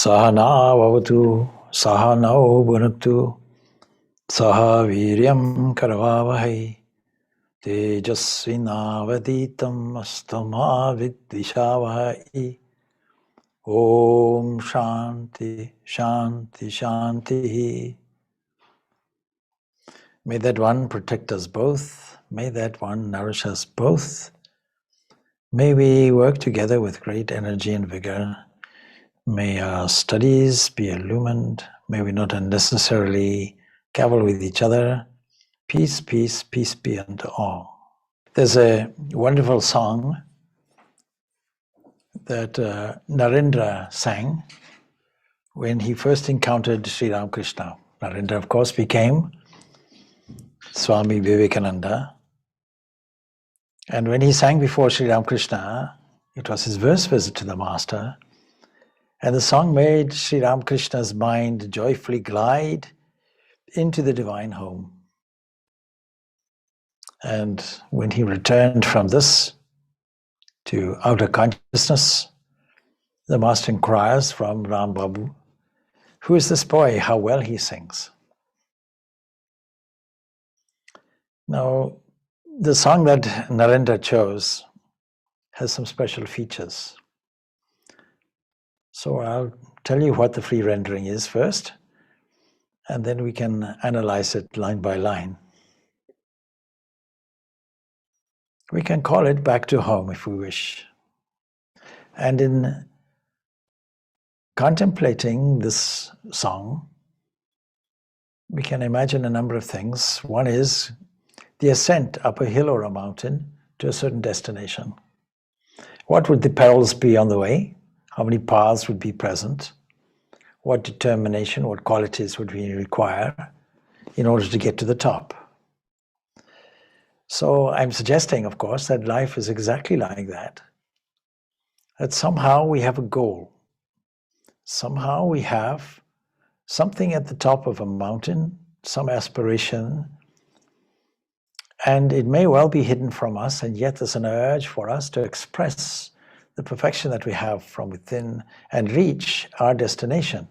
Sahana vavatu, sahanau bhunaktu, saha viryam karavavahai, tejasvinavaditam astama vidvishavahai. Om Shanti, Shanti, Shanti. May that one protect us both. May that one nourish us both. May we work together with great energy and vigor. May our studies be illumined. May we not unnecessarily cavil with each other. Peace, peace, peace be unto all. There's a wonderful song that Narendra sang when he first encountered Sri Ramakrishna. Narendra, of course, became Swami Vivekananda. And when he sang before Sri Ramakrishna, it was his first visit to the Master. And the song made Sri Ramakrishna's mind joyfully glide into the divine home. And when he returned from this to outer consciousness, the Master inquires from Ram Babu, "Who is this boy? How well he sings." Now, the song that Narendra chose has some special features. So I'll tell you what the free rendering is first, and then we can analyze it line by line. We can call it Back to Home if we wish. And in contemplating this song, we can imagine a number of things. One is the ascent up a hill or a mountain to a certain destination. What would the perils be on the way? How many paths would be present? What determination, what qualities would we require in order to get to the top? So I'm suggesting, of course, that life is exactly like that. That somehow we have a goal. Somehow we have something at the top of a mountain, some aspiration, and it may well be hidden from us, and yet there's an urge for us to express the perfection that we have from within and reach our destination.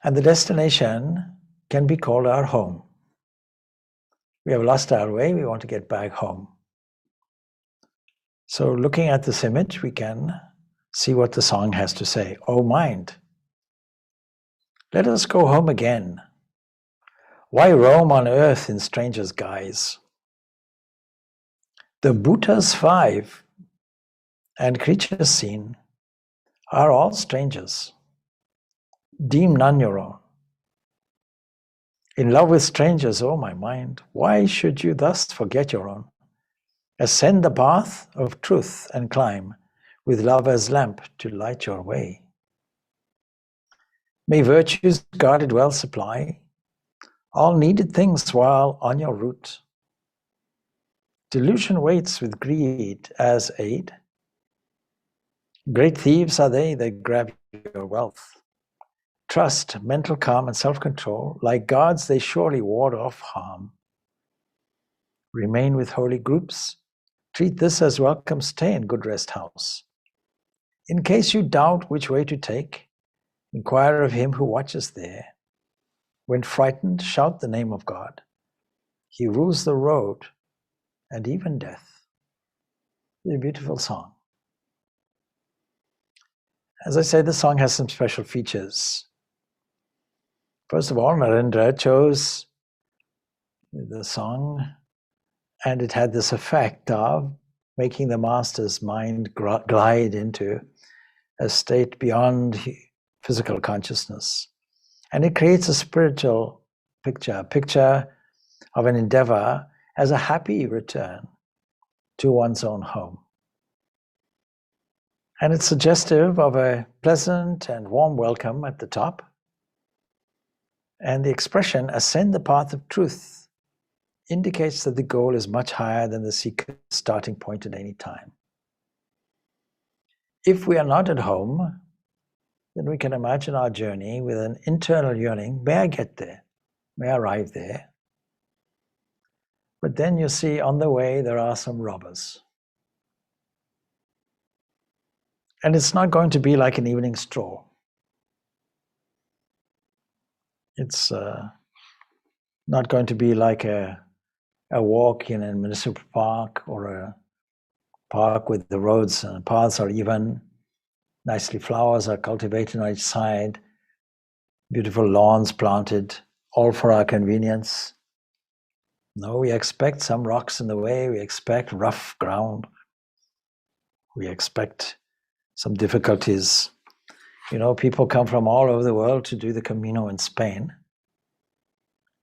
And the destination can be called our home. We have lost our way, we want to get back home. So looking at this image, we can see what the song has to say. "O mind, let us go home again. Why roam on earth in strangers' guise? The Bhutas 5 and creatures seen are all strangers. Deem none your own. In love with strangers, O my mind, why should you thus forget your own? Ascend the path of truth and climb, with love as lamp to light your way. May virtues guarded well supply all needed things while on your route. Delusion waits with greed as aid. Great thieves are they that grab your wealth. Trust, mental calm, and self-control, like guards they surely ward off harm. Remain with holy groups. Treat this as welcome stay in good rest house. In case you doubt which way to take, inquire of him who watches there. When frightened, shout the name of God. He rules the road and even death." It's a beautiful song. As I said, the song has some special features. First of all, Narendra chose the song, and it had this effect of making the Master's mind glide into a state beyond physical consciousness. And it creates a spiritual picture, a picture of an endeavor as a happy return to one's own home. And it's suggestive of a pleasant and warm welcome at the top. And the expression, "ascend the path of truth," indicates that the goal is much higher than the seeker's starting point at any time. If we are not at home, then we can imagine our journey with an internal yearning, may I get there, may I arrive there. But then you see on the way there are some robbers. And it's not going to be like an evening stroll. It's not going to be like a walk in a municipal park or a park with the roads and paths are even, nicely flowers are cultivated on each side, beautiful lawns planted, all for our convenience. No, we expect some rocks in the way, we expect rough ground, we expect some difficulties. You know, people come from all over the world to do the Camino in Spain.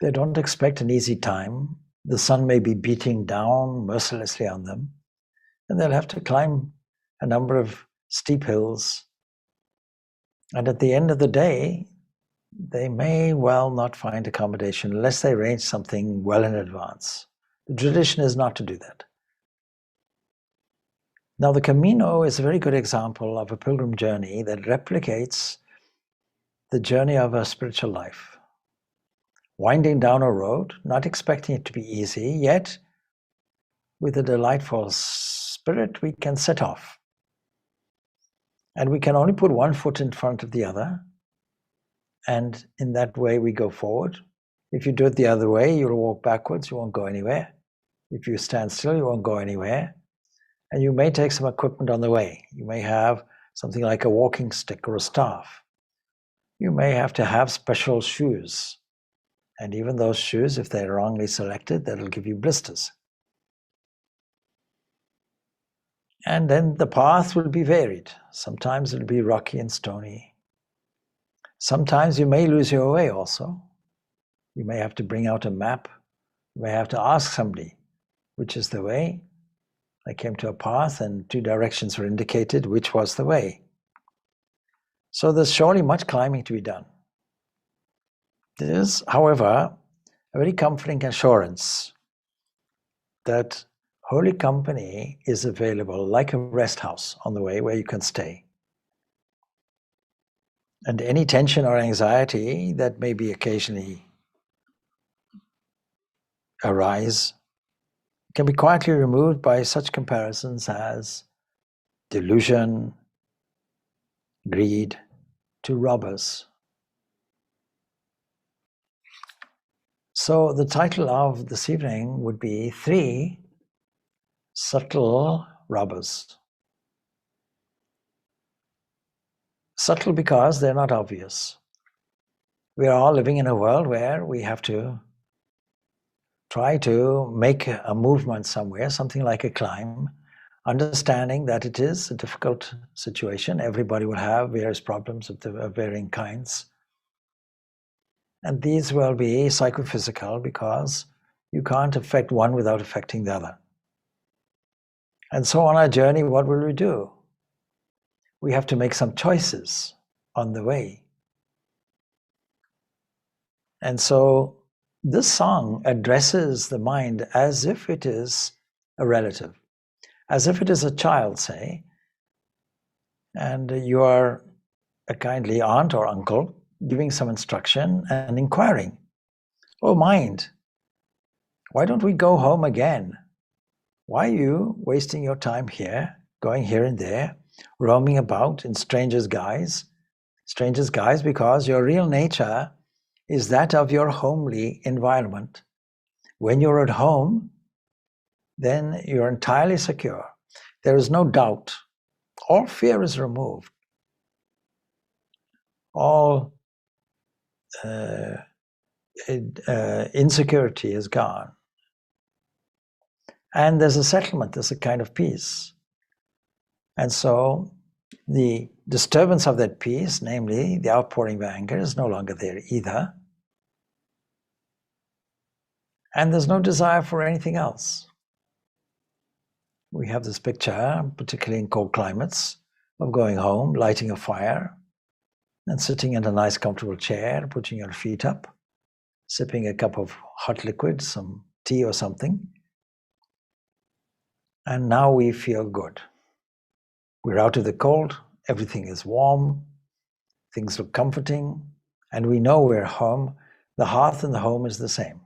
They don't expect an easy time. The sun may be beating down mercilessly on them, and they'll have to climb a number of steep hills. And at the end of the day, they may well not find accommodation unless they arrange something well in advance. The tradition is not to do that. Now, the Camino is a very good example of a pilgrim journey that replicates the journey of a spiritual life. Winding down a road, not expecting it to be easy, yet with a delightful spirit, we can set off. And we can only put one foot in front of the other. And in that way, we go forward. If you do it the other way, you'll walk backwards, you won't go anywhere. If you stand still, you won't go anywhere. And you may take some equipment on the way. You may have something like a walking stick or a staff. You may have to have special shoes. And even those shoes, if they're wrongly selected, that'll give you blisters. And then the path will be varied. Sometimes it'll be rocky and stony. Sometimes you may lose your way also. You may have to bring out a map. You may have to ask somebody, which is the way. I came to a path and 2 directions were indicated, which was the way. So there's surely much climbing to be done. There is, however, a very comforting assurance that holy company is available like a rest house on the way where you can stay. And any tension or anxiety that may be occasionally arise can be quietly removed by such comparisons as delusion, greed, to robbers. So the title of this evening would be 3 Subtle Robbers. Subtle because they're not obvious. We are all living in a world where we have to try to make a movement somewhere, something like a climb, understanding that it is a difficult situation. Everybody will have various problems of varying kinds. And these will be psychophysical because you can't affect one without affecting the other. And so on our journey, what will we do? We have to make some choices on the way. And so this song addresses the mind as if it is a relative, as if it is a child, say, and you are a kindly aunt or uncle giving some instruction and inquiring, "Oh mind, why don't we go home again? Why are you wasting your time here, going here and there, roaming about in strangers' guise? Strangers' guise because your real nature is that of your homely environment. When you're at home, then you're entirely secure. There is no doubt. All fear is removed. All insecurity is gone. And there's a settlement, there's a kind of peace. And so the disturbance of that peace, namely the outpouring of anger, is no longer there either. And there's no desire for anything else. We have this picture, particularly in cold climates, of going home, lighting a fire, and sitting in a nice comfortable chair, putting your feet up, sipping a cup of hot liquid, some tea or something. And now we feel good. We're out of the cold, everything is warm, things look comforting, and we know we're home. The hearth in the home is the same.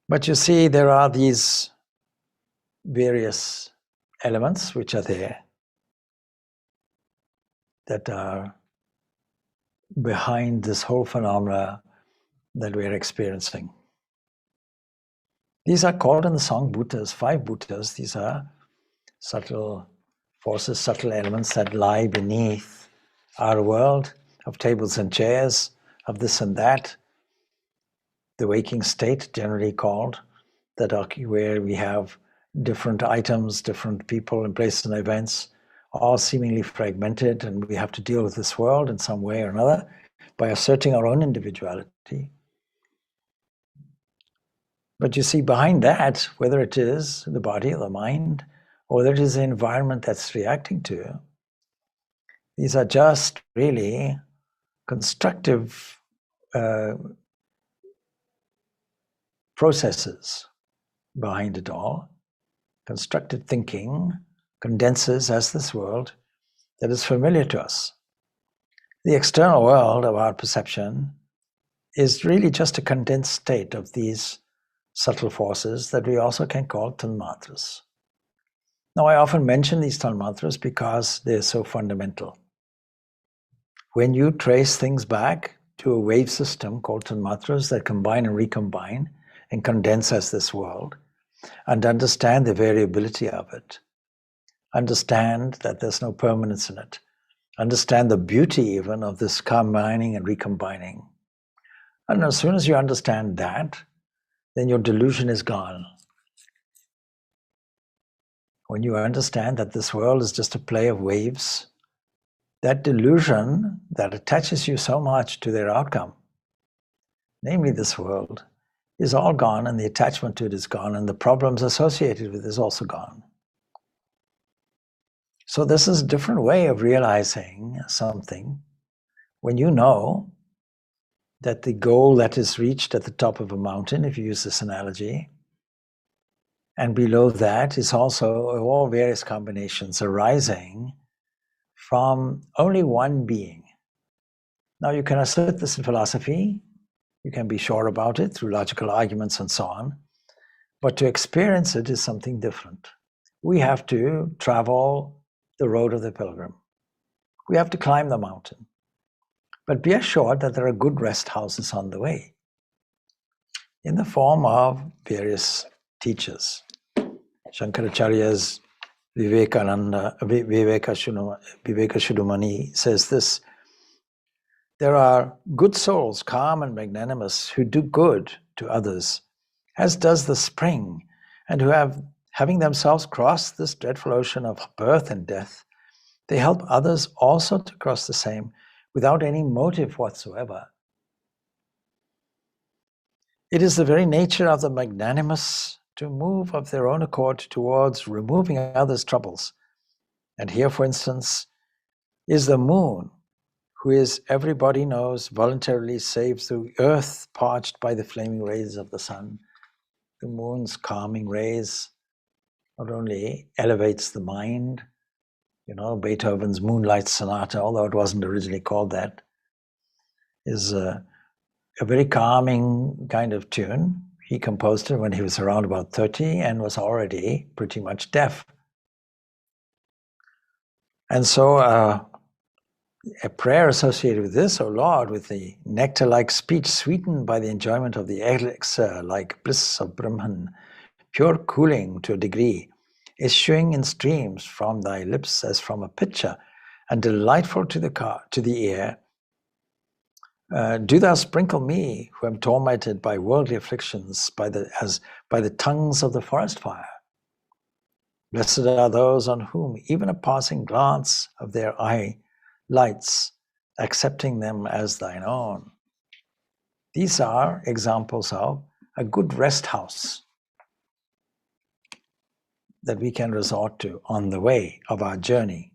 But you see, there are these various elements which are there that are behind this whole phenomena that we are experiencing. These are called in the song bhutas, 5 bhutas. These are subtle forces, subtle elements that lie beneath our world of tables and chairs, of this and that, the waking state generally called, that are where we have different items, different people and places and events, all seemingly fragmented, and we have to deal with this world in some way or another by asserting our own individuality. But you see, behind that, whether it is the body or the mind, or whether it is the environment that's reacting to, these are just really constructive processes behind it all. Constructed thinking condenses as this world that is familiar to us. The external world of our perception is really just a condensed state of these subtle forces that we also can call tanmatras. Now, I often mention these tanmatras because they're so fundamental. When you trace things back to a wave system called tanmatras that combine and recombine and condense as this world, and understand the variability of it, understand that there's no permanence in it, understand the beauty even of this combining and recombining. And as soon as you understand that, then your delusion is gone. When you understand that this world is just a play of waves, that delusion that attaches you so much to their outcome, namely this world, is all gone, and the attachment to it is gone, and the problems associated with it is also gone. So this is a different way of realizing something when you know that the goal that is reached at the top of a mountain, if you use this analogy, and below that is also all various combinations arising from only one being. Now you can assert this in philosophy, you can be sure about it through logical arguments and so on, but to experience it is something different. We have to travel the road of the pilgrim. We have to climb the mountain. But be assured that there are good rest houses on the way in the form of various teachers. Shankaracharya's Vivekachudamani says this: there are good souls, calm and magnanimous, who do good to others, as does the spring, and who having themselves crossed this dreadful ocean of birth and death, they help others also to cross the same without any motive whatsoever. It is the very nature of the magnanimous to move of their own accord towards removing others' troubles. And here, for instance, is the moon, who is, everybody knows, voluntarily saves the earth parched by the flaming rays of the sun. The moon's calming rays not only elevates the mind, Beethoven's Moonlight Sonata, although it wasn't originally called that, is a very calming kind of tune. He composed it when he was around about 30 and was already pretty much deaf. And so a prayer associated with this, O Lord, with the nectar-like speech sweetened by the enjoyment of the elixir like bliss of Brahman, pure cooling to a degree, issuing in streams from thy lips as from a pitcher, and delightful to the ear. Do thou sprinkle me, who am tormented by worldly afflictions, by the tongues of the forest fire. Blessed are those on whom even a passing glance of their eye lights, accepting them as thine own. These are examples of a good rest house that we can resort to on the way of our journey.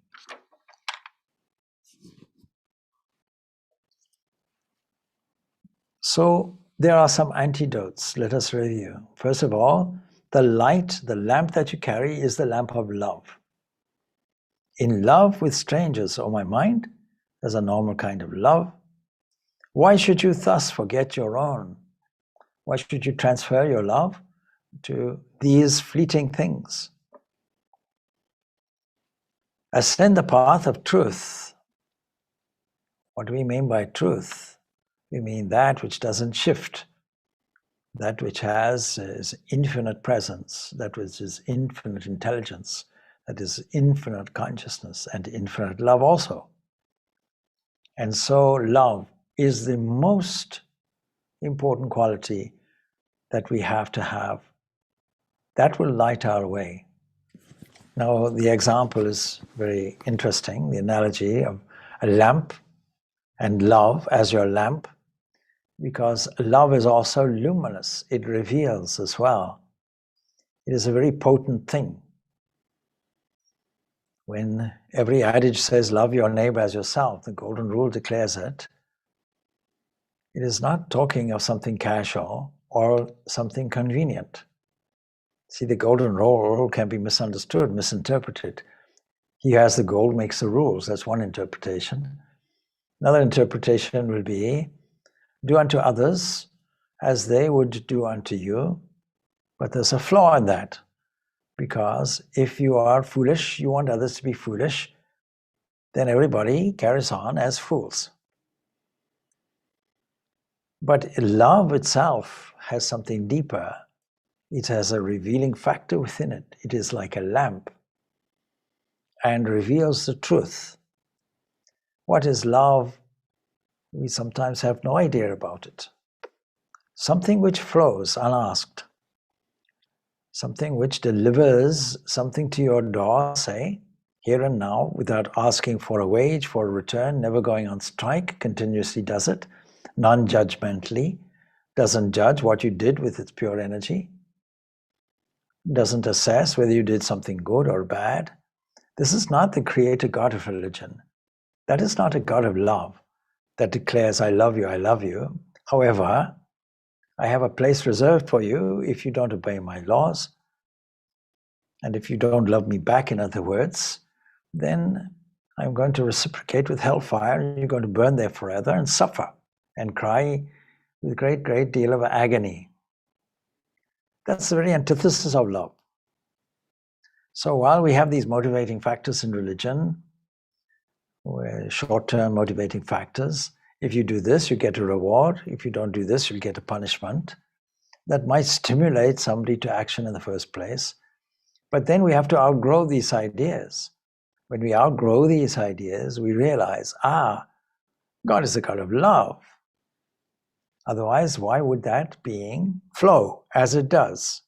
So there are some antidotes. Let us review. First of all, the light, the lamp that you carry, is the lamp of love. In love with strangers, O my mind, there's a normal kind of love. Why should you thus forget your own? Why should you transfer your love to these fleeting things? Ascend the path of truth. What do we mean by truth? We mean that which doesn't shift, that which has is infinite presence, that which is infinite intelligence, that is infinite consciousness and infinite love also. And so love is the most important quality that we have to have. That will light our way. Now, the example is very interesting, the analogy of a lamp and love as your lamp, because love is also luminous. It reveals as well. It is a very potent thing. When every adage says, love your neighbor as yourself, the golden rule declares it, it is not talking of something casual or something convenient. See, the golden rule can be misunderstood, misinterpreted. He who has the gold makes the rules. That's one interpretation. Another interpretation will be, do unto others as they would do unto you. But there's a flaw in that, because if you are foolish, you want others to be foolish, then everybody carries on as fools. But love itself has something deeper. It has a revealing factor within it. It is like a lamp and reveals the truth. What is love? We sometimes have no idea about it. Something which flows unasked. Something which delivers something to your door, say, here and now, without asking for a wage, for a return, never going on strike, continuously does it, non-judgmentally, doesn't judge what you did with its pure energy, doesn't assess whether you did something good or bad. This is not the creator God of religion. That is not a God of love that declares, I love you, I love you. However, I have a place reserved for you if you don't obey my laws. And if you don't love me back, in other words, then I'm going to reciprocate with hellfire, and you're going to burn there forever and suffer and cry with a great deal of agony. That's the very antithesis of love. So while we have these motivating factors in religion, short-term motivating factors, if you do this, you get a reward. If you don't do this, you'll get a punishment. That might stimulate somebody to action in the first place. But then we have to outgrow these ideas. When we outgrow these ideas, we realize, God is a God of love. Otherwise, why would that being flow as it does?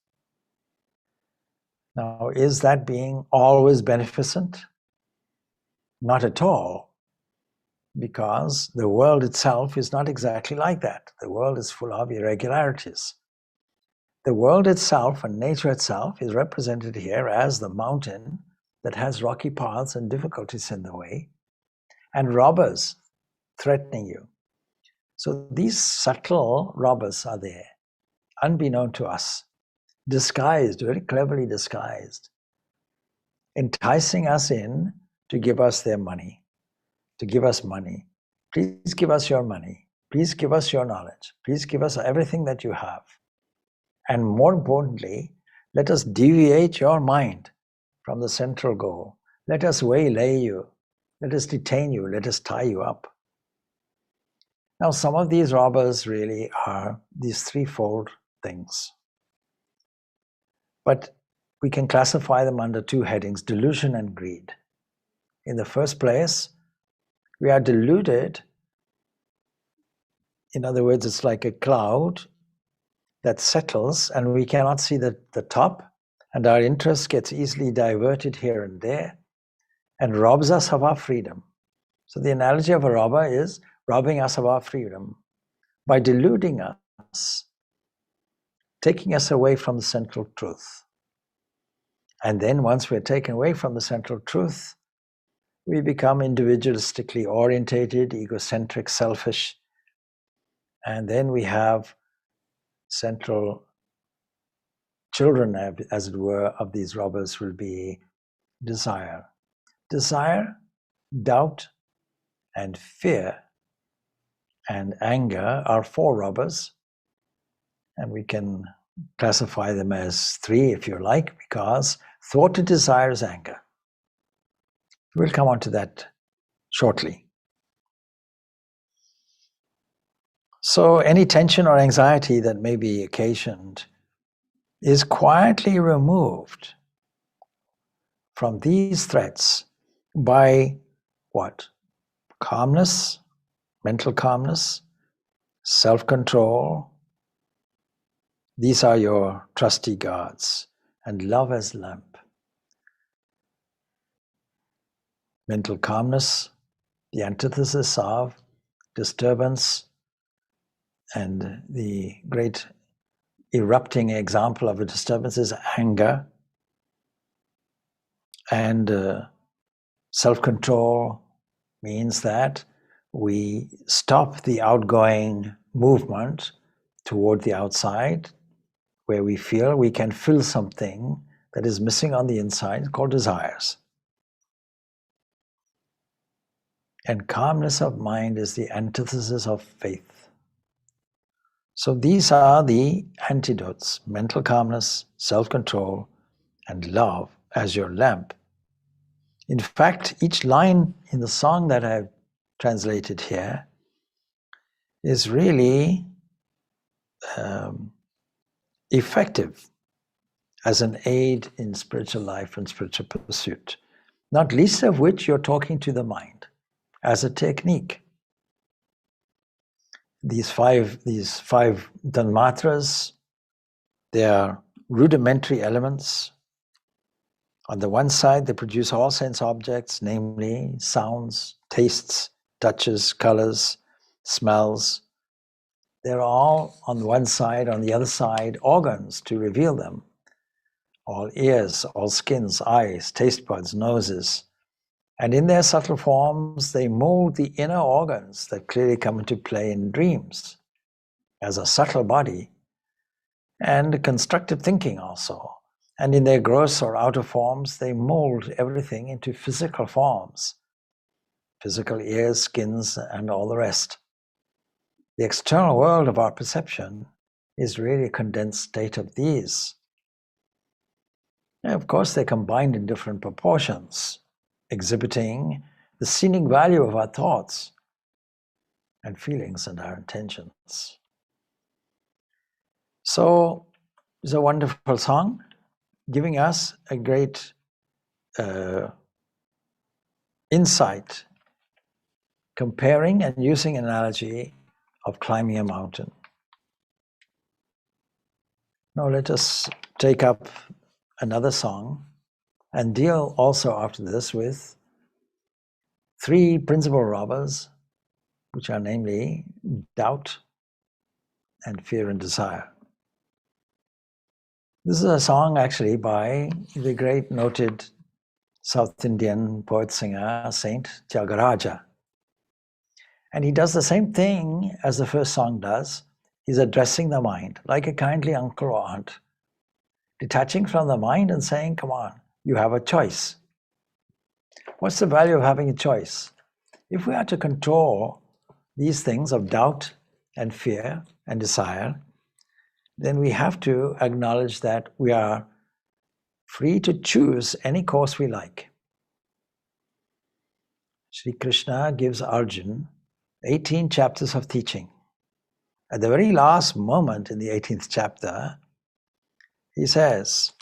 Now, is that being always beneficent? Not at all. Because the world itself is not exactly like that. The world is full of irregularities. The world itself and nature itself is represented here as the mountain that has rocky paths and difficulties in the way, and robbers threatening you. So these subtle robbers are there, unbeknown to us, disguised, very cleverly disguised, enticing us in to give us their money. To give us money. Please give us your money. Please give us your knowledge. Please give us everything that you have. And more importantly, let us deviate your mind from the central goal. Let us waylay you. Let us detain you. Let us tie you up. Now, some of these robbers really are these threefold things. But we can classify them under two headings, delusion and greed. In the first place, we are deluded. In other words, it's like a cloud that settles and we cannot see the top, and our interest gets easily diverted here and there and robs us of our freedom. So the analogy of a robber is robbing us of our freedom by deluding us, taking us away from the central truth. And then once we're taken away from the central truth, we become individualistically orientated, egocentric, selfish, and then we have central children, as it were, of these robbers will be desire. Desire, doubt, and fear and anger are four robbers, and we can classify them as three if you like, because thwarted desire is anger. We'll come on to that shortly. So any tension or anxiety that may be occasioned is quietly removed from these threats by what? Calmness, mental calmness, self-control. These are your trusty guards. And love as lamp. Mental calmness, the antithesis of disturbance, and the great erupting example of a disturbance is anger. And self-control means that we stop the outgoing movement toward the outside, where we feel we can fill something that is missing on the inside, called desires. And calmness of mind is the antithesis of faith. So these are the antidotes: mental calmness, self-control, and love as your lamp. In fact, each line in the song that I've translated here is really effective as an aid in spiritual life and spiritual pursuit, not least of which you're talking to the mind as a technique. These five tanmatras, they are rudimentary elements. On the one side, they produce all sense objects, namely sounds, tastes, touches, colors, smells. They're all on one side, on the other side, organs to reveal them. All ears, all skins, eyes, taste buds, noses. And in their subtle forms, they mold the inner organs that clearly come into play in dreams as a subtle body, and constructive thinking also. And in their gross or outer forms, they mold everything into physical forms. Physical ears, skins, and all the rest. The external world of our perception is really a condensed state of these. And of course, they're combined in different proportions, exhibiting the scenic value of our thoughts and feelings and our intentions. So it's a wonderful song, giving us a great insight, comparing and using an analogy of climbing a mountain. Now let us take up another song and deal also after this with three principal robbers, which are namely doubt and fear and desire. This is a song actually by the great noted South Indian poet singer Saint Tyagaraja. And he does the same thing as the first song does. He's addressing the mind like a kindly uncle or aunt, detaching from the mind and saying, come on, you have a choice. What's the value of having a choice? If we are to control these things of doubt and fear and desire, then we have to acknowledge that we are free to choose any course we like. Sri Krishna gives Arjuna 18 chapters of teaching. At the very last moment in the 18th chapter, he says,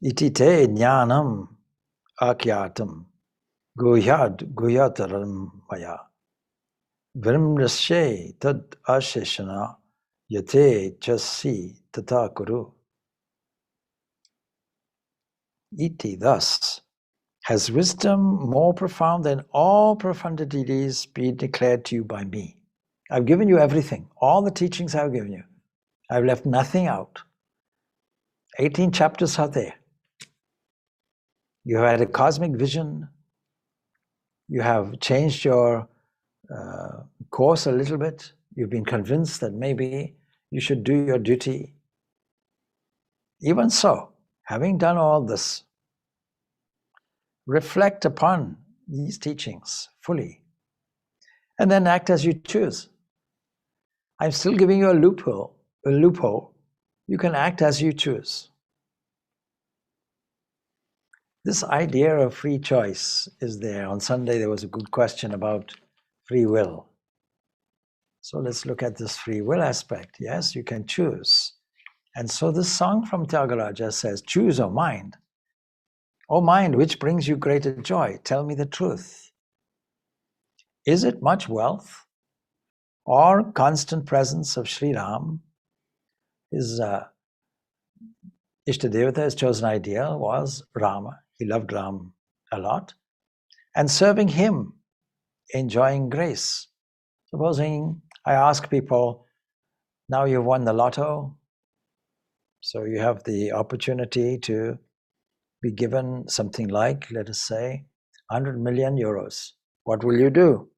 Iti te jnanam akyatam guhyataram maya vrimrashe tad asheshana yate chasi tata kuru. Iti, thus, has wisdom more profound than all profundities be declared to you by me. I've given you everything, all the teachings I've given you. I've left nothing out. 18 chapters are there. You have had a cosmic vision. You have changed your course a little bit. You've been convinced that maybe you should do your duty. Even so, having done all this, reflect upon these teachings fully, and then act as you choose. I'm still giving you a loophole. You can act as you choose. This idea of free choice is there. On Sunday, there was a good question about free will. So let's look at this free will aspect. Yes, you can choose. And so this song from Tyagaraja says, choose, O mind. O mind, which brings you greater joy? Tell me the truth. Is it much wealth or constant presence of Sri Ram? His Ishtadevata, his chosen ideal, was Rama. He loved Ram a lot. And serving him, enjoying grace. Supposing I ask people, now you've won the lotto, so you have the opportunity to be given something like, let us say, 100 million euros. What will you do?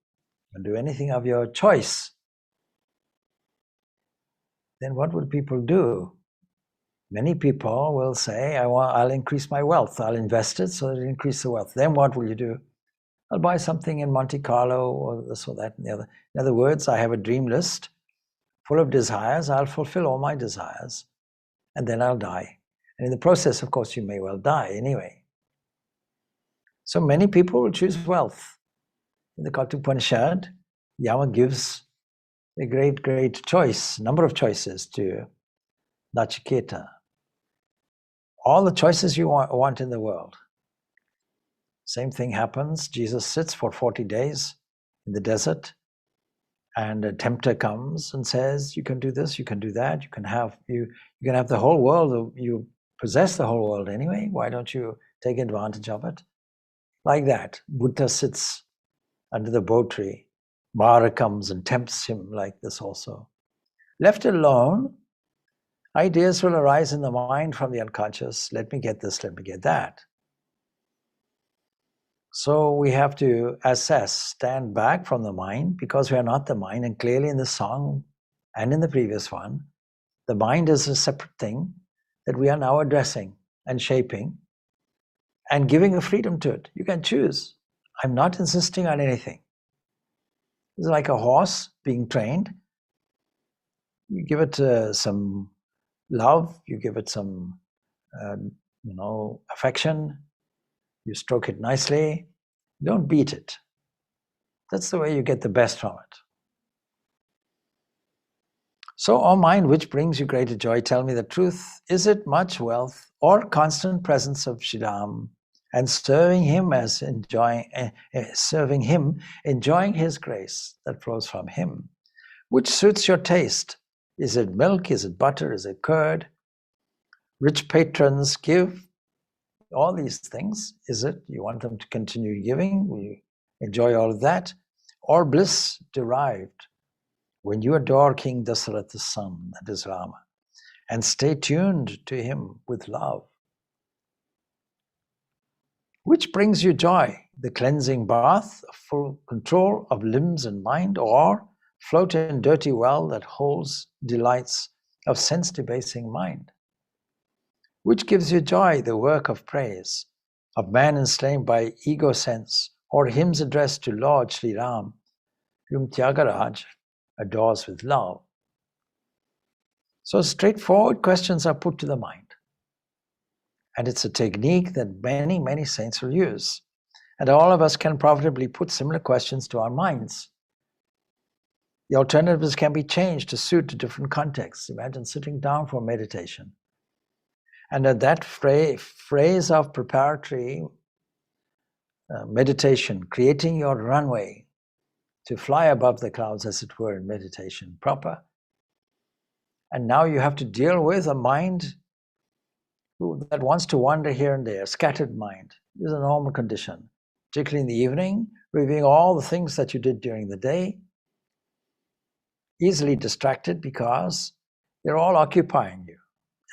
You'll do anything of your choice. Then what will people do? Many people will say, I'll increase my wealth. I'll invest it so that it increases the wealth. Then what will you do? I'll buy something in Monte Carlo or this or that and the other. In other words, I have a dream list full of desires. I'll fulfill all my desires and then I'll die. And in the process, of course, you may well die anyway. So many people will choose wealth. In the Kathopanishad, Yama gives a great choice, number of choices to Nachiketa. All the choices you want in the world. Same thing happens. Jesus sits for 40 days in the desert, and a tempter comes and says, you can do this, you can do that, you can have the whole world, you possess the whole world anyway, why don't you take advantage of it? Like that. Buddha sits under the bo tree. Mara comes and tempts him like this also. Left alone, ideas will arise in the mind from the unconscious. Let me get this, let me get that. So we have to assess, stand back from the mind, because we are not the mind. And clearly in the song and in the previous one, the mind is a separate thing that we are now addressing and shaping and giving a freedom to it. You can choose. I'm not insisting on anything. It's like a horse being trained. You give it some love, you give it some affection, you stroke it nicely, don't beat it. That's the way you get the best from it. So, O mind, which brings you greater joy, tell me the truth. Is it much wealth or constant presence of Shri Ram, and serving him, enjoying his grace that flows from him? Which suits your taste? Is it milk? Is it butter? Is it curd? Rich patrons give all these things. Is it you want them to continue giving? Will you enjoy all of that? Or bliss derived when you adore King Dasaratha's son, that is Rama, and stay tuned to him with love? Which brings you joy? The cleansing bath, full control of limbs and mind, or float in dirty well that holds delights of sense-debasing mind? Which gives you joy? The work of praise of man enslaved by ego sense, or hymns addressed to Lord Sri Ram, whom Tyagaraja adores with love? So straightforward questions are put to the mind. And it's a technique that many, many saints will use. And all of us can profitably put similar questions to our minds. The alternatives can be changed to suit a different context. Imagine sitting down for meditation. And at that phrase of preparatory meditation, creating your runway to fly above the clouds, as it were, in meditation proper. And now you have to deal with a mind that wants to wander here and there. Scattered mind is a normal condition, particularly in the evening, reviewing all the things that you did during the day, easily distracted because they're all occupying you.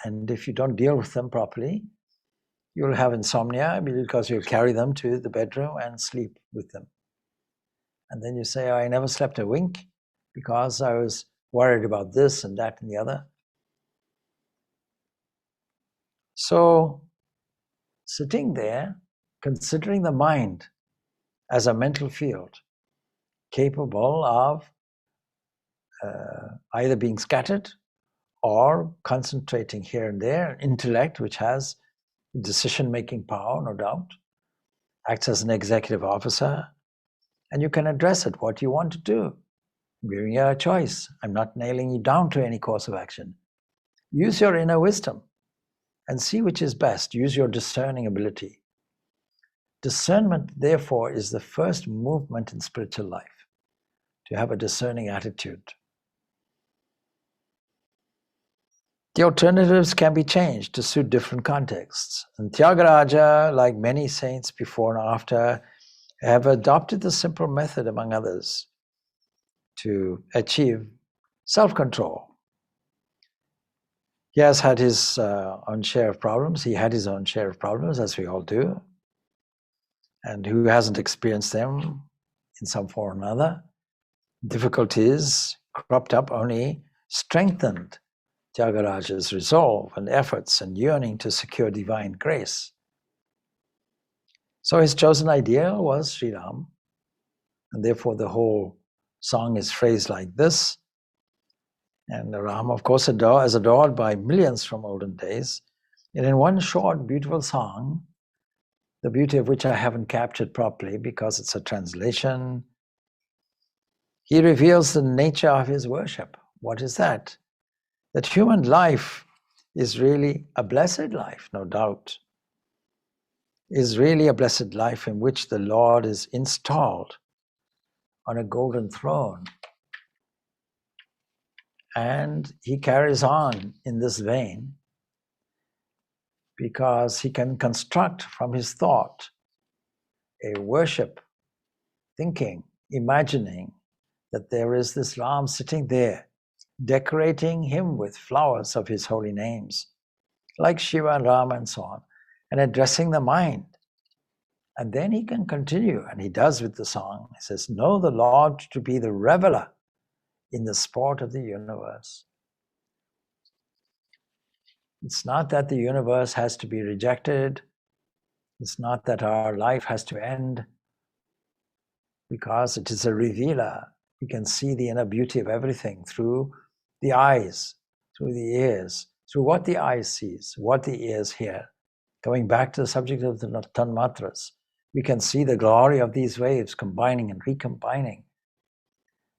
And if you don't deal with them properly, you'll have insomnia because you'll carry them to the bedroom and sleep with them. And then you say, I never slept a wink because I was worried about this and that and the other. So, sitting there, considering the mind as a mental field capable of either being scattered or concentrating here and there, intellect, which has decision-making power, no doubt, acts as an executive officer, and you can address it, what you want to do. I'm giving you a choice. I'm not nailing you down to any course of action. Use your inner wisdom and see which is best. Use your discerning ability. Discernment, therefore, is the first movement in spiritual life, to have a discerning attitude. The alternatives can be changed to suit different contexts. And Tyagaraja, like many saints before and after, have adopted the simple method, among others, to achieve self-control. He has had his own share of problems. He had his own share of problems, as we all do. And who hasn't experienced them in some form or another? Difficulties cropped up only strengthened Tyagaraja's resolve and efforts and yearning to secure divine grace. So his chosen ideal was Sri Ram, and therefore the whole song is phrased like this. And Ram, of course, is adored by millions from olden days. And in one short, beautiful song, the beauty of which I haven't captured properly because it's a translation, he reveals the nature of his worship. What is that? That human life is really a blessed life, no doubt. Is really a blessed life in which the Lord is installed on a golden throne. And he carries on in this vein because he can construct from his thought a worship, thinking, imagining that there is this Ram sitting there, decorating him with flowers of his holy names, like Shiva and Rama and so on, and addressing the mind. And then he can continue, and he does with the song. He says, know the Lord to be the reveler in the sport of the universe. It's not that the universe has to be rejected. It's not that our life has to end, because it is a revealer. We can see the inner beauty of everything through the eyes, through the ears, through what the eyes sees, what the ears hear. Going back to the subject of the tanmatras, we can see the glory of these waves combining and recombining.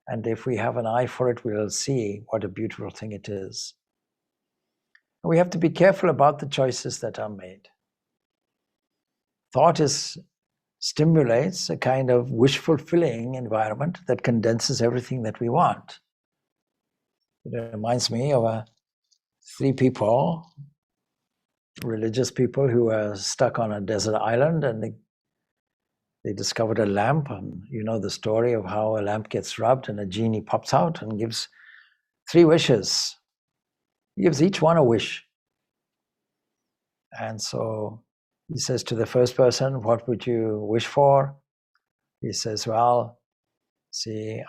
And if we have an eye for it, we'll see what a beautiful thing it is. And we have to be careful about the choices that are made. Thought stimulates a kind of wish-fulfilling environment that condenses everything that we want. It reminds me of three people, religious people, who were stuck on a desert island, and they discovered a lamp. And you know the story of how a lamp gets rubbed and a genie pops out and gives 3 wishes. He gives each one a wish. And so he says to the first person, what would you wish for? He says, well, see,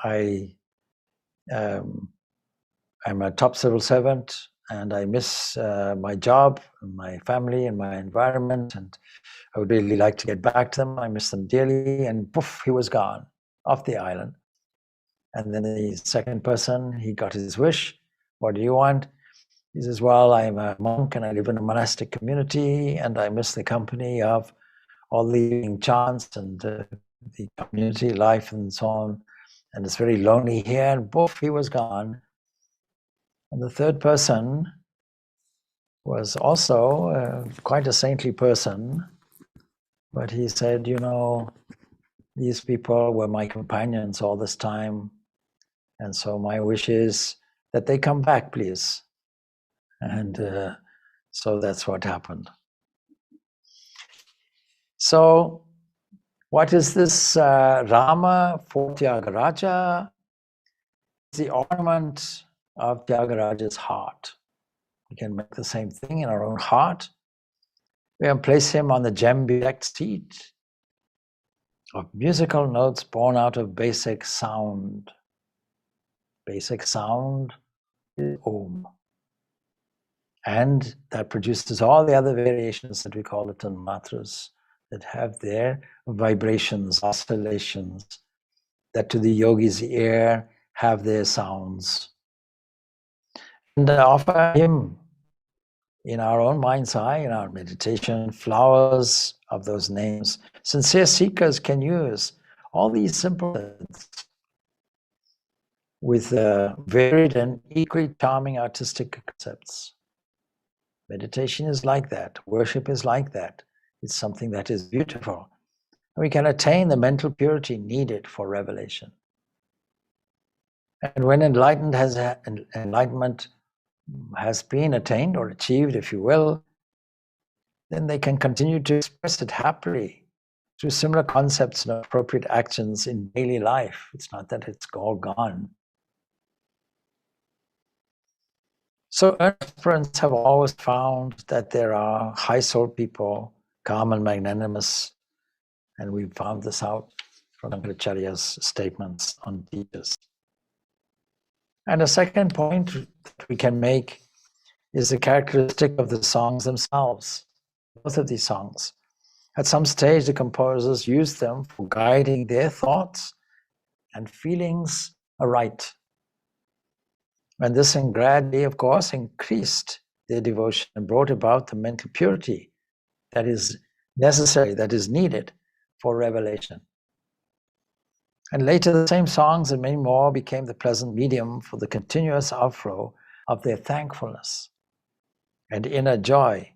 I'm a top civil servant, and I miss my job, and my family, and my environment, and I would really like to get back to them. I miss them dearly. And poof, he was gone off the island. And then the second person, he got his wish. What do you want? He says, well, I'm a monk and I live in a monastic community, and I miss the company of all the evening chants and the community life and so on. And it's very lonely here. And poof, he was gone. And the third person was also quite a saintly person, but he said, you know, these people were my companions all this time, and so my wish is that they come back, please. And so that's what happened. So what is this Rama for Tyagaraja? It's the ornament of Tyagaraja's heart. We can make the same thing in our own heart. We can place him on the gem-bedecked seat of musical notes born out of basic sound. Basic sound is Om. And that produces all the other variations that we call the tanmatras, that have their vibrations, oscillations, that to the yogi's ear have their sounds. And offer him, in our own mind's eye, in our meditation, flowers of those names. Sincere seekers can use all these simple words. with varied and equally charming artistic concepts. Meditation is like that. Worship is like that. It's something that is beautiful. We can attain the mental purity needed for revelation. And when enlightenment has been attained or achieved, if you will, then they can continue to express it happily through similar concepts and appropriate actions in daily life. It's not that it's all gone. So aspirants have always found that there are high-souled people, calm and magnanimous, and we found this out from Shankaracharya's statements on teachers. And a second point that we can make is the characteristic of the songs themselves, both of these songs. At some stage, the composers used them for guiding their thoughts and feelings aright. And this gradually, of course, increased their devotion and brought about the mental purity that is necessary, that is needed for revelation. And later, the same songs and many more became the pleasant medium for the continuous outflow of their thankfulness and inner joy.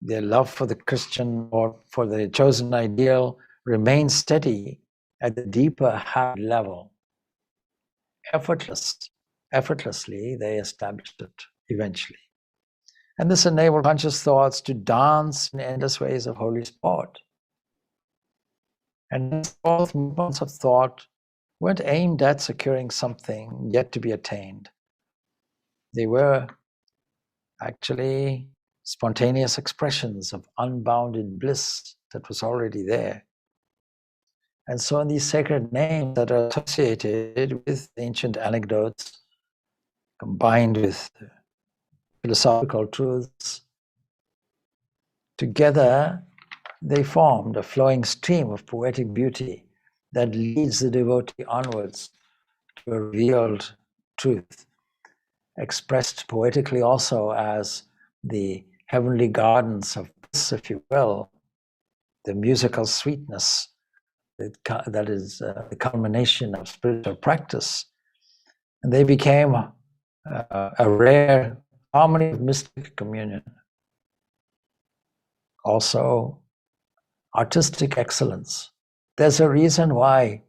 Their love for the Christian or for the chosen ideal remained steady at the deeper heart level. Effortlessly, they established it eventually. And this enabled conscious thoughts to dance in endless ways of holy sport. And both movements of thought weren't aimed at securing something yet to be attained. They were actually spontaneous expressions of unbounded bliss that was already there. And so in these sacred names that are associated with ancient anecdotes, combined with philosophical truths, together they formed a flowing stream of poetic beauty that leads the devotee onwards to a revealed truth, expressed poetically also as the heavenly gardens of bliss, if you will, the musical sweetness that is the culmination of spiritual practice. And they became a rare harmony of mystic communion. Also, artistic excellence. There's a reason why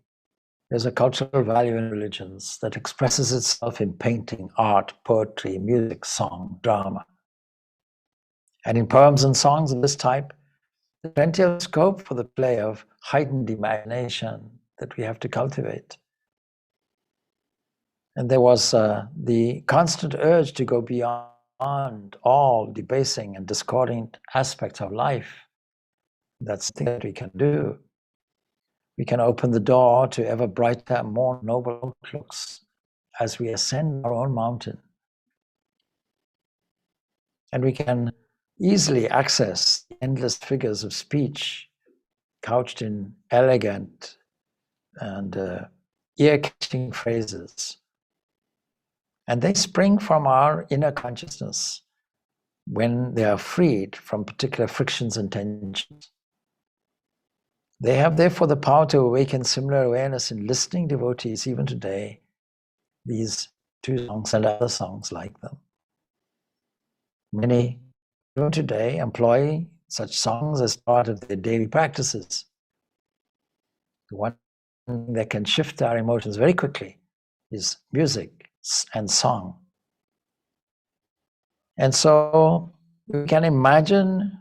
there's a cultural value in religions that expresses itself in painting, art, poetry, music, song, drama. And in poems and songs of this type, there's plenty of scope for the play of heightened imagination that we have to cultivate. And there was the constant urge to go beyond all debasing and discordant aspects of life. That's the thing that we can do. We can open the door to ever brighter, more noble outlooks as we ascend our own mountain. And we can easily access the endless figures of speech couched in elegant and ear-catching phrases. And they spring from our inner consciousness when they are freed from particular frictions and tensions. They have therefore the power to awaken similar awareness in listening devotees even today, these two songs and other songs like them. Many even today employ such songs as part of their daily practices. The one that can shift our emotions very quickly is music and song. And so we can imagine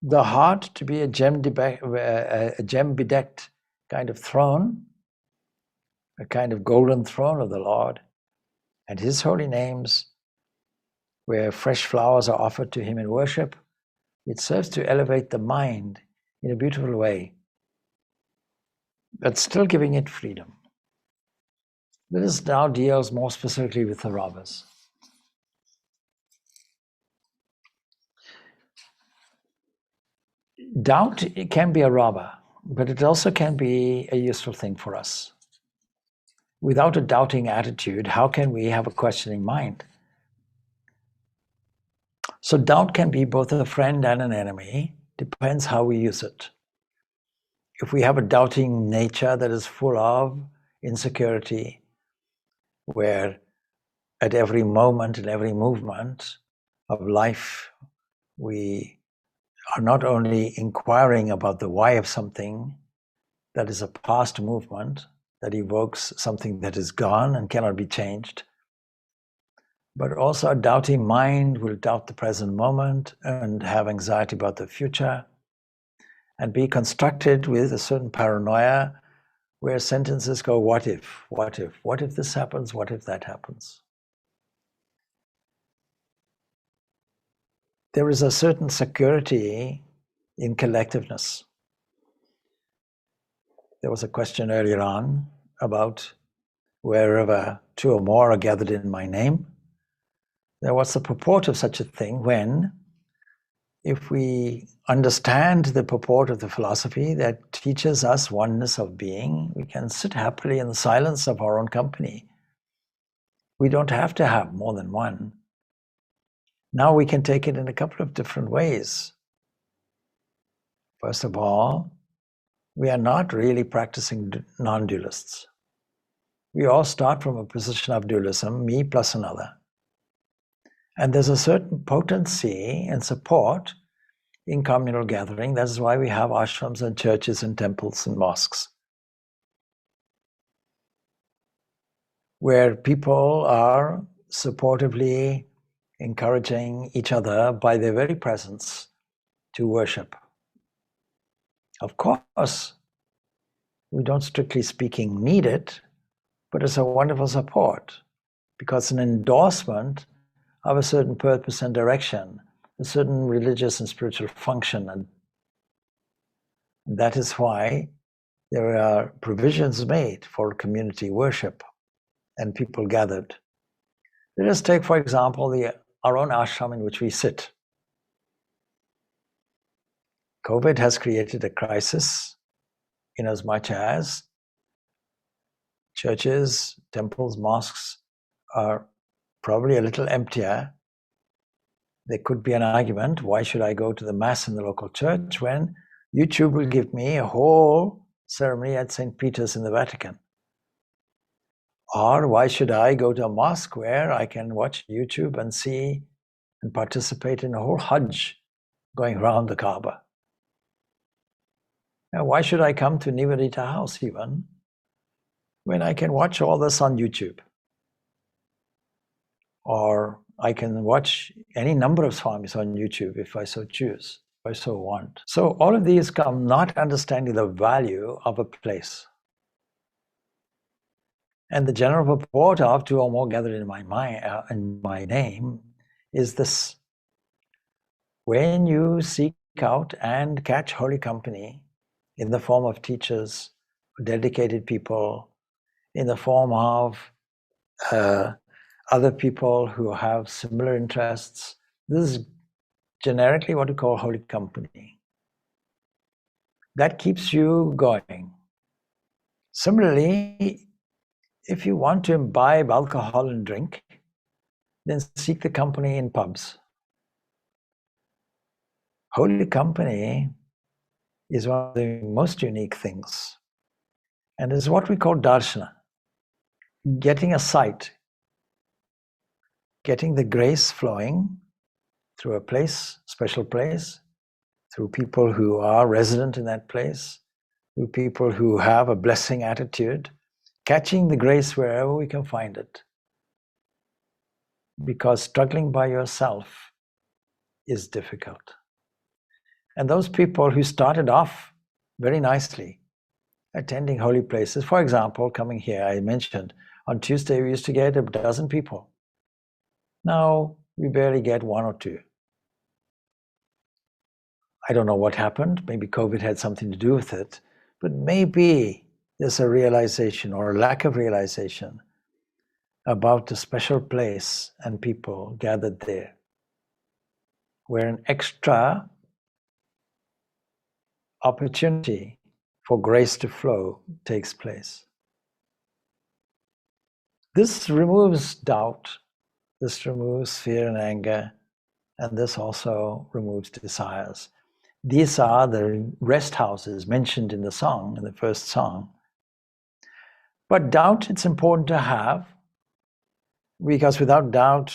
the heart to be a gem-bedecked kind of throne, a kind of golden throne of the Lord, and His holy names, where fresh flowers are offered to Him in worship. It serves to elevate the mind in a beautiful way, but still giving it freedom. Let us now deal more specifically with the robbers. Doubt, it can be a robber, but it also can be a useful thing for us. Without a doubting attitude, how can we have a questioning mind? So doubt can be both a friend and an enemy, depends how we use it. If we have a doubting nature that is full of insecurity, where at every moment and every movement of life, we are not only inquiring about the why of something that is a past movement that evokes something that is gone and cannot be changed, but also a doubting mind will doubt the present moment and have anxiety about the future and be constructed with a certain paranoia where sentences go, what if this happens, what if that happens? There is a certain security in collectiveness. There was a question earlier on about wherever two or more are gathered in my name. Now, what's the purport of such a thing when, if we understand the purport of the philosophy that teaches us oneness of being, we can sit happily in the silence of our own company. We don't have to have more than one. Now we can take it in a couple of different ways. First of all, we are not really practicing non-dualists. We all start from a position of dualism, me plus another. And there's a certain potency and support in communal gathering. That is why we have ashrams and churches and temples and mosques, where people are supportively encouraging each other by their very presence to worship. Of course, we don't strictly speaking need it, but it's a wonderful support because an endorsement of a certain purpose and direction, a certain religious and spiritual function. And that is why there are provisions made for community worship and people gathered. Let us take, for example, our own ashram in which we sit. COVID has created a crisis in as much as churches, temples, mosques are probably a little emptier. There could be an argument, why should I go to the Mass in the local church when YouTube will give me a whole ceremony at St. Peter's in the Vatican? Or why should I go to a mosque where I can watch YouTube and see and participate in a whole Hajj going around the Kaaba? Now, why should I come to Nivedita House even when I can watch all this on YouTube? Or I can watch any number of Swamis on YouTube if I so choose, if I so want. So all of these come not understanding the value of a place. And the general purport of two or more gathered in my name is this. When you seek out and catch holy company in the form of teachers, dedicated people, in the form of other people who have similar interests, this is generically what we call holy company. That keeps you going. Similarly, if you want to imbibe alcohol and drink, then seek the company in pubs. Holy company is one of the most unique things, and is what we call darshana. Getting a sight, getting the grace flowing through a place, special place, through people who are resident in that place, through people who have a blessing attitude, catching the grace wherever we can find it. Because struggling by yourself is difficult. And those people who started off very nicely, attending holy places, for example, coming here, I mentioned, on Tuesday we used to get a dozen people. Now we barely get one or two. I don't know what happened. Maybe COVID had something to do with it, but maybe there's a realization or a lack of realization about the special place and people gathered there, where an extra opportunity for grace to flow takes place. This removes doubt, this removes fear and anger, and this also removes desires. These are the rest houses mentioned in the song, in the first song. But doubt, it's important to have, because without doubt,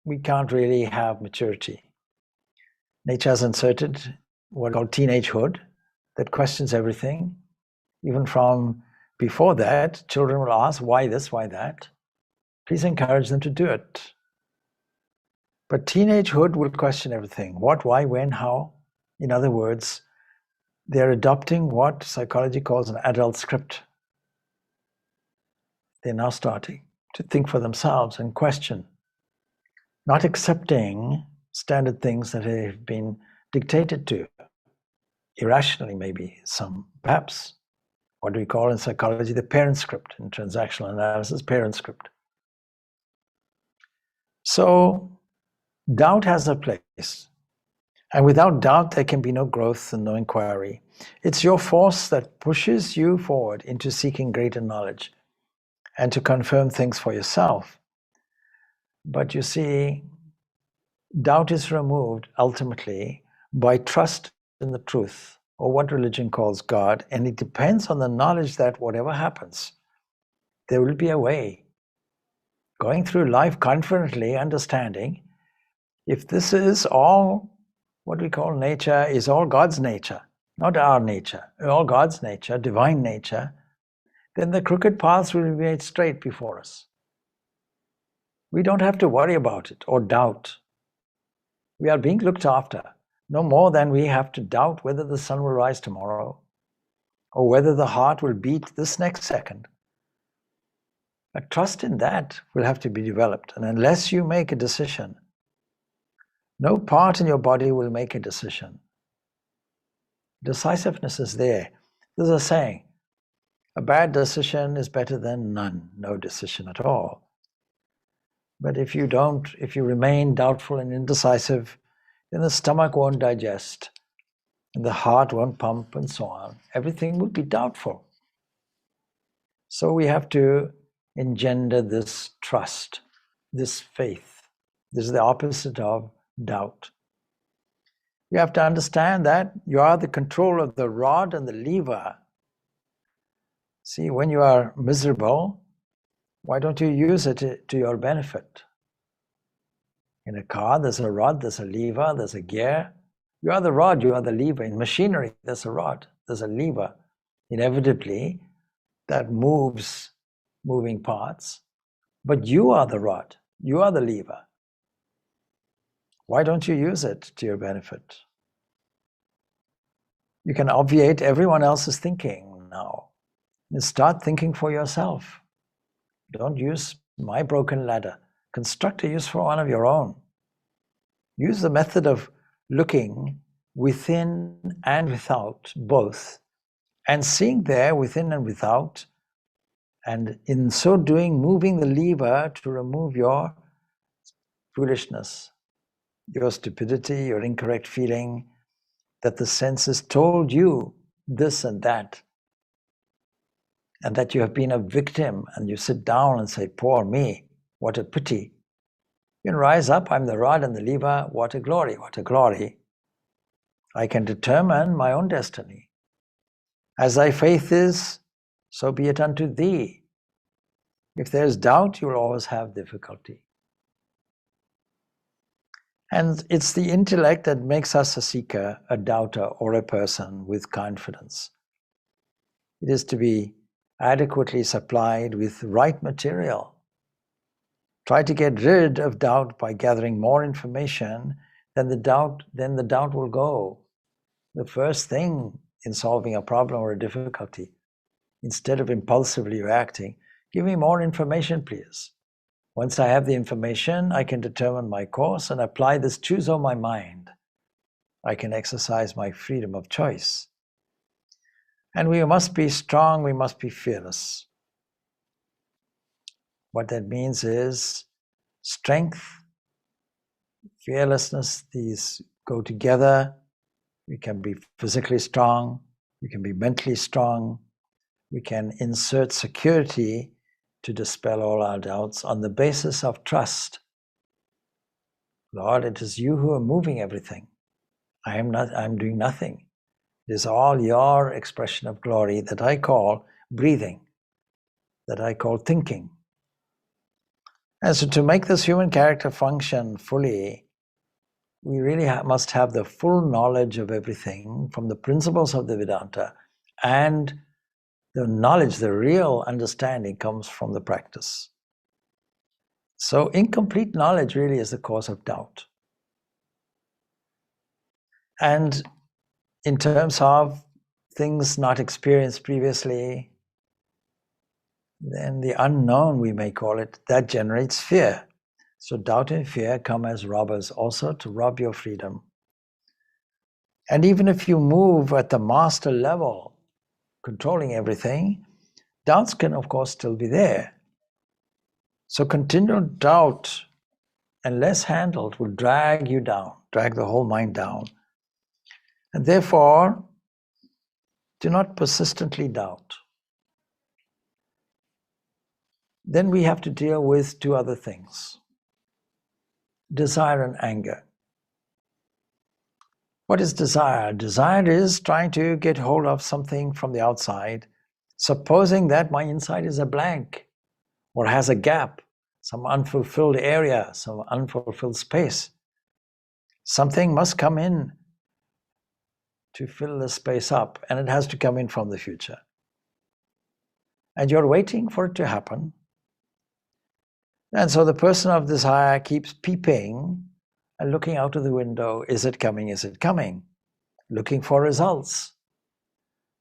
we can't really have maturity. Nature has inserted what is called teenagehood that questions everything. Even from before that, children will ask, why this, why that? Please encourage them to do it. But teenagehood will question everything. What, why, when, how? In other words, they're adopting what psychology calls an adult script. They're now starting to think for themselves and question, not accepting standard things that have been dictated to, irrationally maybe, some, perhaps, what do we call in psychology the parent script, in transactional analysis, parent script. So doubt has a place. And without doubt, there can be no growth and no inquiry. It's your force that pushes you forward into seeking greater knowledge and to confirm things for yourself. But you see, doubt is removed ultimately by trust in the truth, or what religion calls God, and it depends on the knowledge that whatever happens, there will be a way. Going through life confidently, understanding, if this is all what we call nature, is all God's nature, not our nature, all God's nature, divine nature, then the crooked paths will be made straight before us. We don't have to worry about it or doubt. We are being looked after, no more than we have to doubt whether the sun will rise tomorrow or whether the heart will beat this next second. A trust in that will have to be developed, and unless you make a decision, no part in your body will make a decision. Decisiveness is there. There's a saying, a bad decision is better than none, no decision at all. But if you remain doubtful and indecisive, then the stomach won't digest, and the heart won't pump, and so on. Everything will be doubtful. So we have to engender this trust, this faith. This is the opposite of doubt. You have to understand that you are the control of the rod and the lever. See, when you are miserable, why don't you use it to your benefit? In a car, there's a rod, there's a lever, there's a gear. You are the rod, you are the lever. In machinery, there's a rod, there's a lever. Inevitably, that moves moving parts. But you are the rod, you are the lever. Why don't you use it to your benefit? You can obviate everyone else's thinking now. And start thinking for yourself. Don't use my broken ladder. Construct a useful one of your own. Use the method of looking within and without, both, and seeing there within and without, and in so doing, moving the lever to remove your foolishness, your stupidity, your incorrect feeling that the senses told you this and that you have been a victim, and you sit down and say, poor me, what a pity. You can rise up, I'm the rod and the lever, what a glory, what a glory. I can determine my own destiny. As thy faith is, so be it unto thee. If there's doubt, you'll always have difficulty. And it's the intellect that makes us a seeker, a doubter, or a person with confidence. It is to be adequately supplied with right material. Try to get rid of doubt by gathering more information, then the doubt will go. The first thing in solving a problem or a difficulty, instead of impulsively reacting, give me more information, please. Once I have the information, I can determine my course and apply this choose of my mind. I can exercise my freedom of choice. And we must be strong, we must be fearless. What that means is strength, fearlessness, these go together. We can be physically strong, we can be mentally strong, we can insert security to dispel all our doubts on the basis of trust. Lord, it is you who are moving everything. I'm doing nothing. It is all your expression of glory that I call breathing, that I call thinking. And so to make this human character function fully, we really must have the full knowledge of everything from the principles of the Vedanta, and the knowledge, the real understanding, comes from the practice. So incomplete knowledge really is the cause of doubt. And in terms of things not experienced previously, then the unknown, we may call it, that generates fear. So doubt and fear come as robbers also to rob your freedom. And even if you move at the master level, controlling everything, doubts can of course still be there. So continual doubt, unless handled, will drag you down, drag the whole mind down. And therefore, do not persistently doubt. Then we have to deal with two other things: desire and anger. What is desire? Desire is trying to get hold of something from the outside, supposing that my inside is a blank or has a gap, some unfulfilled area, some unfulfilled space. Something must come in to fill the space up, and it has to come in from the future. And you're waiting for it to happen. And so the person of desire keeps peeping and looking out of the window. Is it coming? Is it coming? Looking for results.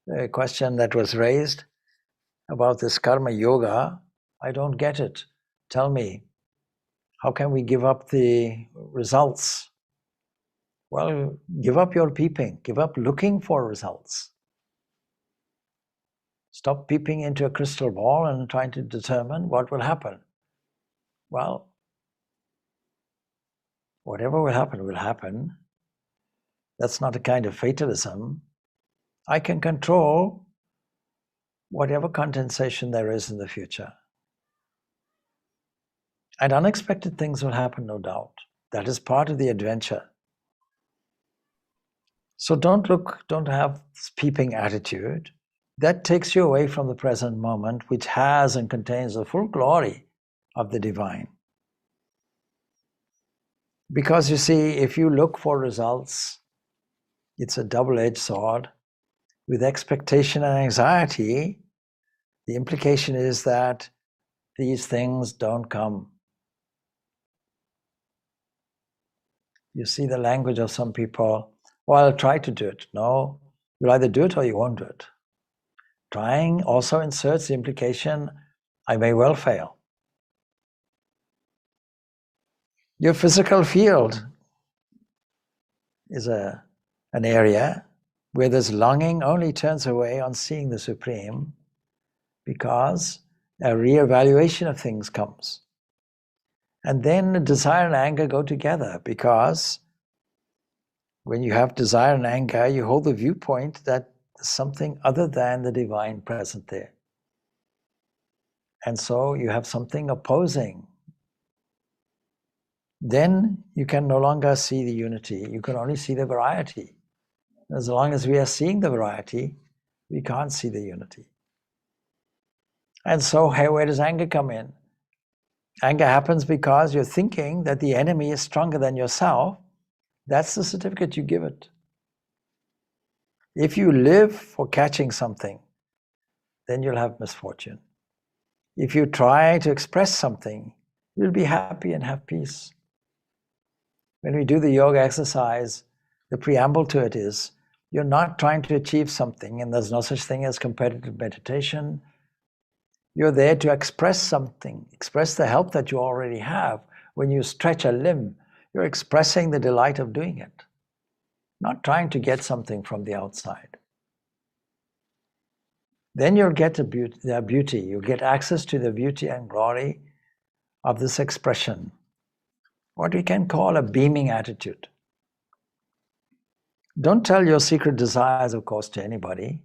The question that was raised about this karma yoga, I don't get it. Tell me, how can we give up the results? Well, give up your peeping. Give up looking for results. Stop peeping into a crystal ball and trying to determine what will happen. Well, whatever will happen will happen. That's not a kind of fatalism. I can control whatever condensation there is in the future. And unexpected things will happen, no doubt. That is part of the adventure. So don't have this peeping attitude. That takes you away from the present moment, which has and contains the full glory of the divine. Because you see, if you look for results, it's a double-edged sword. With expectation and anxiety, the implication is that these things don't come. You see the language of some people, well, I'll try to do it. No, you'll either do it or you won't do it. Trying also inserts the implication, I may well fail. Your physical field is an area where this longing only turns away on seeing the Supreme, because a re-evaluation of things comes. And then desire and anger go together, because when you have desire and anger, you hold the viewpoint that there's something other than the divine present there. And so you have something opposing. Then you can no longer see the unity, you can only see the variety. As long as we are seeing the variety, we can't see the unity. And so where does anger come in? Anger happens because you're thinking that the enemy is stronger than yourself. That's the certificate you give it. If you live for catching something, then you'll have misfortune. If you try to express something, you'll be happy and have peace. When we do the yoga exercise, the preamble to it is, you're not trying to achieve something, and there's no such thing as competitive meditation. You're there to express something, express the help that you already have. When you stretch a limb, you're expressing the delight of doing it, not trying to get something from the outside. Then you'll get the beauty, you'll get access to the beauty and glory of this expression, what we can call a beaming attitude. Don't tell your secret desires, of course, to anybody.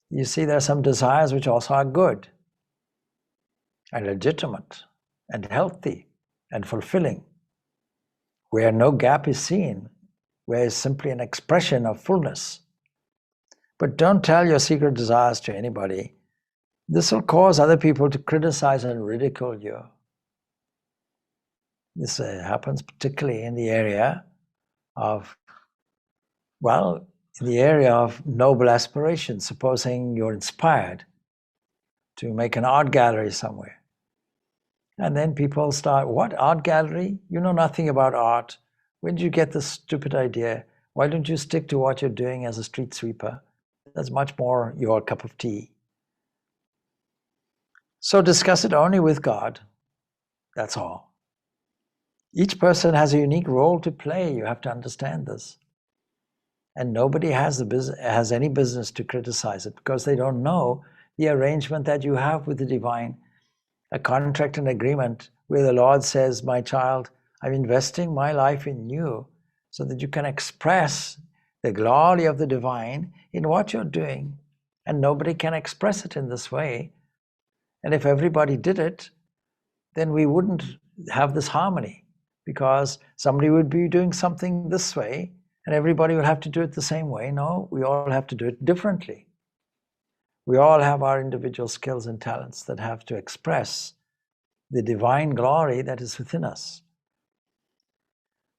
You see, there are some desires which also are good and legitimate and healthy and fulfilling, where no gap is seen, where it's simply an expression of fullness. But don't tell your secret desires to anybody. This will cause other people to criticize and ridicule you. This happens particularly in the area of, well, in the area of noble aspiration. Supposing you're inspired to make an art gallery somewhere. And then people start, what, art gallery? You know nothing about art. Where did you get this stupid idea? Why don't you stick to what you're doing as a street sweeper? That's much more your cup of tea. So discuss it only with God. That's all. Each person has a unique role to play. You have to understand this. And nobody has any business to criticize it, because they don't know the arrangement that you have with the divine. A contract and agreement where the Lord says, my child, I'm investing my life in you so that you can express the glory of the divine in what you're doing. And nobody can express it in this way. And if everybody did it, then we wouldn't have this harmony, because somebody would be doing something this way and everybody would have to do it the same way. No, we all have to do it differently. We all have our individual skills and talents that have to express the divine glory that is within us.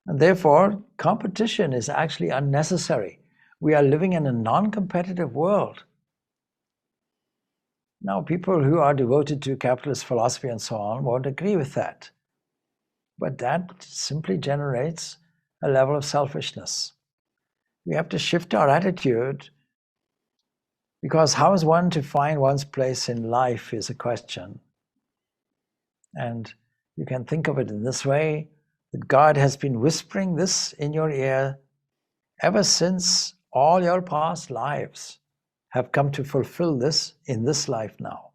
And therefore, competition is actually unnecessary. We are living in a non-competitive world. Now, people who are devoted to capitalist philosophy and so on won't agree with that. But that simply generates a level of selfishness. We have to shift our attitude, because how is one to find one's place in life is a question. And you can think of it in this way, that God has been whispering this in your ear ever since all your past lives have come to fulfill this in this life now.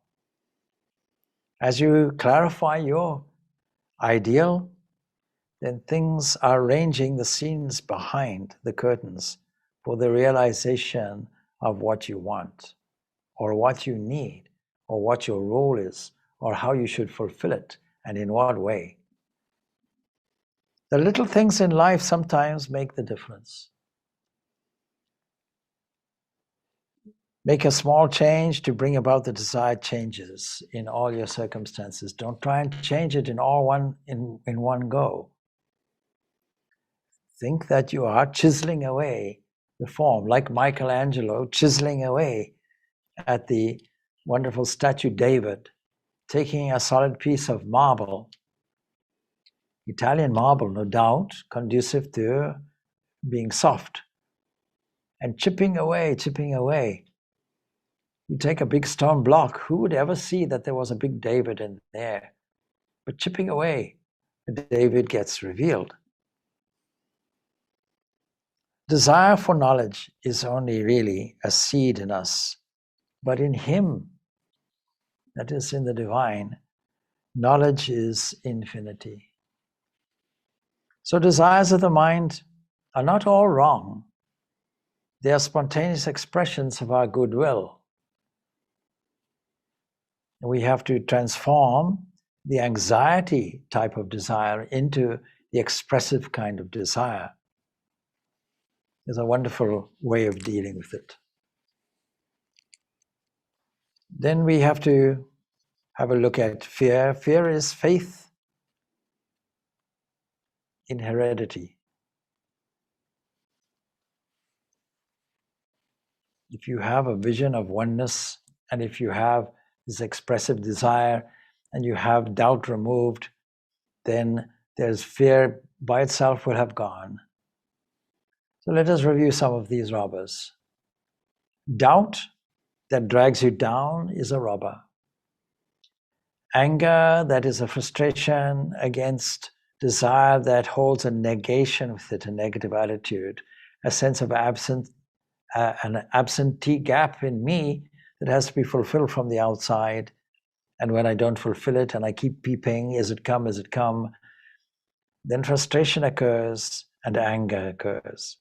As you clarify your ideal, then things are arranging the scenes behind the curtains for the realization of what you want, or what you need, or what your role is, or how you should fulfill it, and in what way. The little things in life sometimes make the difference. Make a small change to bring about the desired changes in all your circumstances. Don't try and change it in one go. Think that you are chiseling away the form, like Michelangelo chiseling away at the wonderful statue David, taking a solid piece of marble, Italian marble, no doubt, conducive to being soft, and chipping away. You take a big stone block, who would ever see that there was a big David in there? But chipping away, David gets revealed. Desire for knowledge is only really a seed in us, but in Him, that is in the divine, knowledge is infinity. So desires of the mind are not all wrong. They are spontaneous expressions of our goodwill. We have to transform the anxiety type of desire into the expressive kind of desire. There's a wonderful way of dealing with it. Then we have to have a look at fear. Fear is faith in heredity. If you have a vision of oneness, and if you have this expressive desire, and you have doubt removed, then there's fear by itself will have gone. So let us review some of these robbers. Doubt that drags you down is a robber. Anger, that is a frustration against desire that holds a negation with it, a negative attitude, a sense of an absentee gap in me that has to be fulfilled from the outside. And when I don't fulfill it and I keep peeping, is it come, then frustration occurs and anger occurs.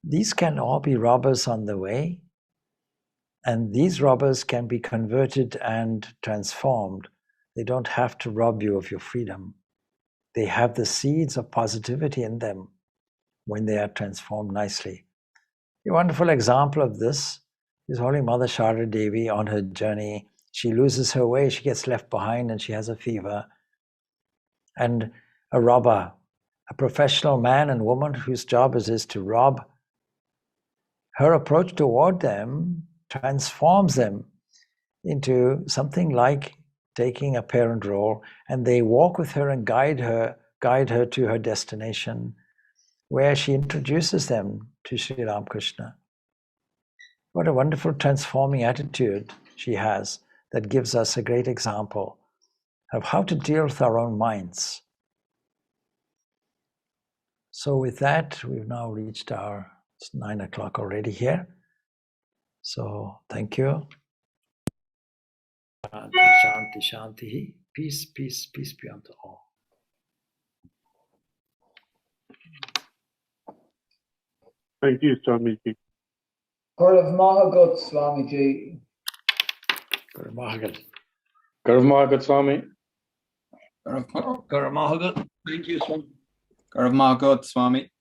These can all be robbers on the way, and these robbers can be converted and transformed. They don't have to rob you of your freedom. They have the seeds of positivity in them when they are transformed nicely. A wonderful example of this is Holy Mother Sharda Devi on her journey She loses her way, she gets left behind, and she has a fever. And a robber, a professional man and woman whose job it is to rob, her approach toward them transforms them into something like taking a parent role, and they walk with her and guide her to her destination, where she introduces them to Sri Ramakrishna. What a wonderful transforming attitude she has that gives us a great example of how to deal with our own minds. So with that, we've now reached it's 9 o'clock already here. So thank you. Shanti, Shanti, Shanti. Peace, peace, peace be unto all. Thank you, Swamiji. Gaurav Mahagat, Swamiji. Gaurav Mahagat. Gaurav Mahagat, Swami. Gaurav Mahagat. Thank you, Swami. Gaurav Mahagat, Swami.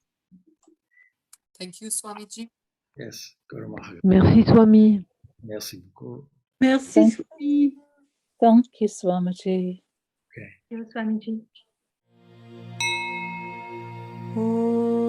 Thank you, Swamiji. Yes, Gaurav Mahagat. Merci, Swami. Merci beaucoup. Merci, Swami. Thank you, Swamiji. Okay. Thank you, Swamiji. Om